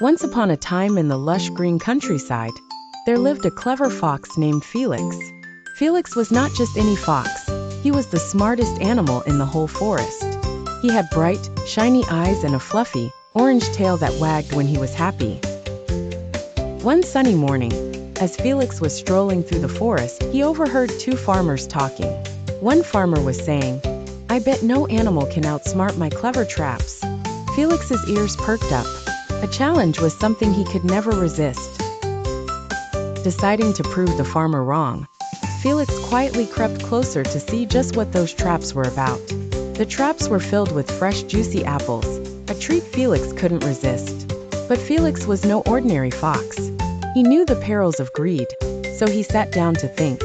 Once upon a time in the lush green countryside, there lived a clever fox named Felix. Felix was not just any fox, he was the smartest animal in the whole forest. He had bright, shiny eyes and a fluffy, orange tail that wagged when he was happy. One sunny morning, as Felix was strolling through the forest, he overheard two farmers talking. One farmer was saying, "I bet no animal can outsmart my clever traps." Felix's ears perked up. A challenge was something he could never resist. Deciding to prove the farmer wrong, Felix quietly crept closer to see just what those traps were about. The traps were filled with fresh, juicy apples, a treat Felix couldn't resist. But Felix was no ordinary fox. He knew the perils of greed, so he sat down to think.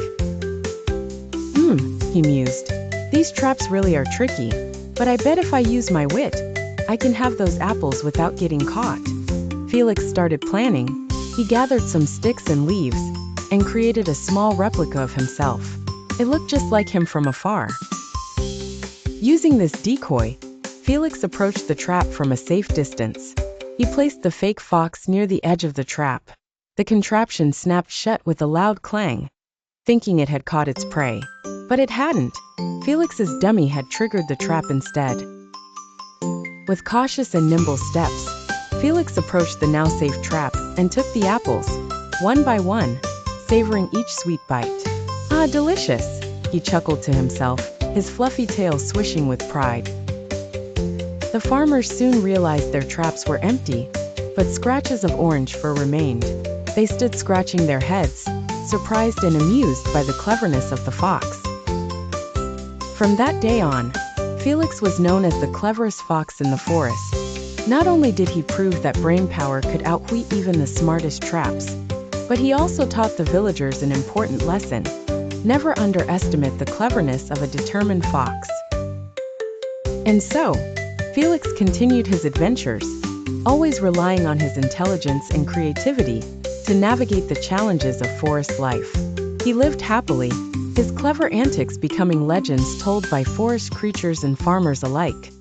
He mused. "These traps really are tricky, but I bet if I use my wit, I can have those apples without getting caught." Felix started planning. He gathered some sticks and leaves and created a small replica of himself. It looked just like him from afar. Using this decoy, Felix approached the trap from a safe distance. He placed the fake fox near the edge of the trap. The contraption snapped shut with a loud clang, thinking it had caught its prey. But it hadn't. Felix's dummy had triggered the trap instead. With cautious and nimble steps, Felix approached the now safe trap and took the apples, one by one, savoring each sweet bite. "Ah, delicious," he chuckled to himself, his fluffy tail swishing with pride. The farmers soon realized their traps were empty, but scratches of orange fur remained. They stood scratching their heads, surprised and amused by the cleverness of the fox. From that day on, Felix was known as the cleverest fox in the forest. Not only did he prove that brain power could outwit even the smartest traps, but he also taught the villagers an important lesson: never underestimate the cleverness of a determined fox. And so, Felix continued his adventures, always relying on his intelligence and creativity to navigate the challenges of forest life. He lived happily, his clever antics becoming legends told by forest creatures and farmers alike.